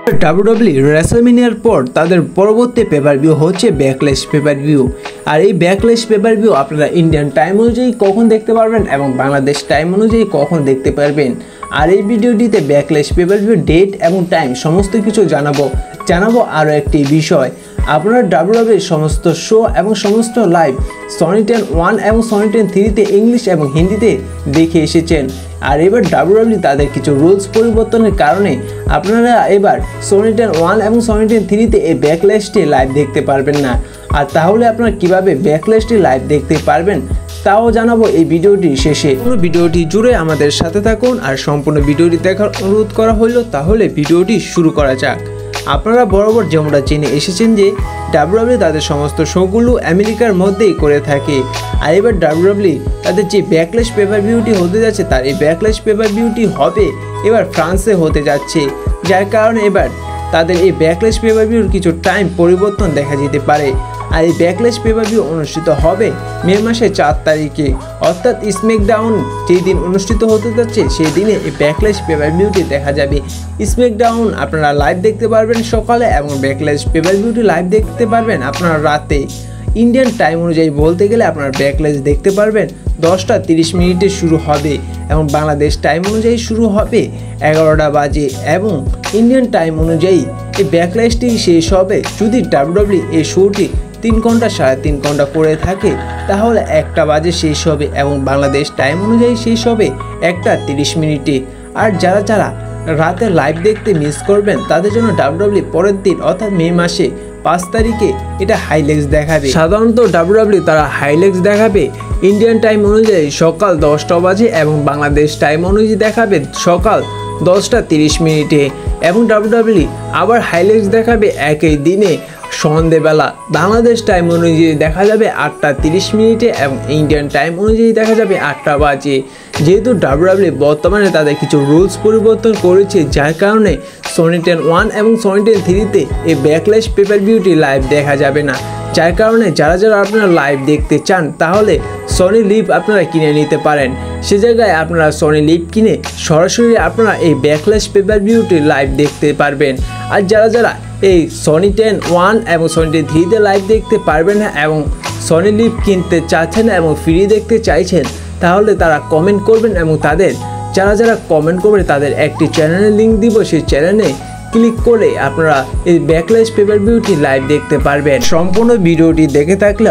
WWE রেসলম্যানিয়ার পর তাদের পরবর্তী পেপার ভিউ হচ্ছে ব্যাকল্যাশ পেপার ভিউ। আর এই ব্যাকল্যাশ পেপার ভিউ আপনারা ইন্ডিয়ান টাইম অনুযায়ী কখন দেখতে পারবেন এবং বাংলাদেশ টাইম অনুযায়ী কখন দেখতে পারবেন। আর এই ভিডিওটিতে ব্যাকল্যাশ পেপার ভিউ ডেট এবং টাইম সমস্ত কিছু জানাবো আরও একটি বিষয়। আপনারা ডাব্লিউডাব্লিউর সমস্ত শো এবং সমস্ত লাইভ সনি 10-1 এবং সনি 10-3তে ইংলিশ এবং হিন্দিতে দেখে এসেছেন। আর এবার ডাব্লিউডাব্লিউ তাদের কিছু রুলস পরিবর্তনের কারণে আপনারা এবার সনি 10-1 এবং সনি 10-3তে এই ব্যাকল্যাশটি লাইভ দেখতে পারবেন না। আর তাহলে আপনারা কিভাবে ব্যাকল্যাশটি লাইভ দেখতে পারবেন তাও জানাবো এই ভিডিওটির শেষে। পুরো ভিডিওটি জুড়ে আমাদের সাথে থাকুন আর সম্পূর্ণ ভিডিওটি দেখার অনুরোধ করা হলো। তাহলে ভিডিওটি শুরু করা যাক। আপনারা বরাবর যেমনটা জেনে এসেছেন যে ডাব্লিউডাব্লিউ তাদের সমস্ত শোগুলো আমেরিকার মধ্যেই করে থাকে। আর এবার ডাব্লিউডাব্লিউ তাদের যে ব্যাকল্যাশ পেপার ভিউটি হতে যাচ্ছে তার এই ব্যাকল্যাশ পেপার ভিউটি হবে এবার ফ্রান্সে হতে যাচ্ছে, যার কারণে এবার তাদের এই ব্যাকল্যাশ পেপার ভিউর কিছু টাইম পরিবর্তন দেখা যেতে পারে। আর এই ব্যাকল্যাশ পেপার ভিউ অনুষ্ঠিত হবে মে মাসের 4 তারিখে, অর্থাৎ স্ম্যাকডাউন যেই দিন অনুষ্ঠিত হতে যাচ্ছে সেই দিনে এই ব্যাকল্যাশ পেপার ভিউটি দেখা যাবে। স্ম্যাকডাউন আপনারা লাইভ দেখতে পারবেন সকালে এবং ব্যাকল্যাশ পেপার ভিউটি লাইভ দেখতে পারবেন আপনারা রাতে। ইন্ডিয়ান টাইম অনুযায়ী বলতে গেলে আপনারা ব্যাকল্যাশ দেখতে পারবেন 10:30 শুরু হবে এবং বাংলাদেশ টাইম অনুযায়ী শুরু হবে 11টা বাজে এবং ইন্ডিয়ান টাইম অনুযায়ী এই ব্যাকল্যাশটি শেষ হবে যদি ডাব্লিউডাব্লিউ এই শোটি 3 ঘন্টা 3.5 ঘন্টা করে থাকে তাহলে 1টা বাজে শেষ হবে এবং বাংলাদেশ টাইম অনুযায়ী শেষ হবে 1:30। আর যারা রাতে লাইভ দেখতে মিস করবেন তাদের জন্য ডাব্লিউডাব্লিউ পরের দিন অর্থাৎ মে মাসে 5 তারিখে এটা হাইলাইটস দেখাবে। সাধারণত ডাব্লিউডাব্লিউ তারা হাইলাইটস দেখাবে ইন্ডিয়ান টাইম অনুযায়ী সকাল 10টা বাজে এবং বাংলাদেশ টাইম অনুযায়ী দেখাবে সকাল 10:30 এবং ডাব্লিউডাব্লিউ আবার হাইলাইটস দেখাবে একই দিনে সন্ধ্যেবেলা বাংলাদেশ টাইম অনুযায়ী দেখা যাবে 8:30 এবং ইন্ডিয়ান টাইম অনুযায়ী দেখা যাবে 8টা বাজে। যেহেতু ডাব্লিউডাব্লিউ বর্তমানে তাদের কিছু রুলস পরিবর্তন করেছে যার কারণে সনি 10-1 এবং সনি 10-3তে এই ব্যাকল্যাশ পেপার ভিউটি লাইভ দেখা যাবে না, যার কারণে যারা আপনারা লাইভ দেখতে চান তাহলে সনি লিভ আপনারা কিনে নিতে পারেন। সে জায়গায় আপনারা সনি লিভ কিনে সরাসরি আপনারা এই ব্যাকল্যাশ পেপার ভিউটি লাইভ দেখতে পারবেন। আর যারা এই সনি 10-1 এবং সনি 10-3তে লাইভ দেখতে পারবেন না এবং সনি লিভ কিনতে চাচ্ছেন না এবং ফ্রি দেখতে চাইছেন তাহলে তারা কমেন্ট করবেন এবং তাদের যারা কমেন্ট করবে তাদের একটি চ্যানেলের লিঙ্ক দিব, সেই চ্যানেলে ক্লিক করে আপনারা এই ব্যাকল্যাশ পেপার ভিউটি লাইভ দেখতে পারবেন। সম্পূর্ণ ভিডিওটি দেখে থাকলে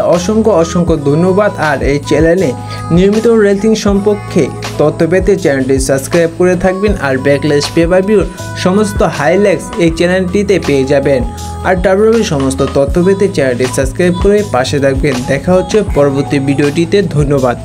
অসংখ্য ধন্যবাদ। আর এই চ্যানেলে নিয়মিত রেসলিং সম্পর্কে তথ্য পেতে চ্যানেলটি সাবস্ক্রাইব করে থাকবেন। আর ব্যাকল্যাশ পেপার ভিউর সমস্ত হাইলাইটস এই চ্যানেলটিতে পেয়ে যাবেন। আর ডাব্লিউডাব্লিউর সমস্ত তথ্য পেতে চ্যানেলটি সাবস্ক্রাইব করে পাশে থাকবেন। দেখা হচ্ছে পরবর্তী ভিডিওটিতে। ধন্যবাদ।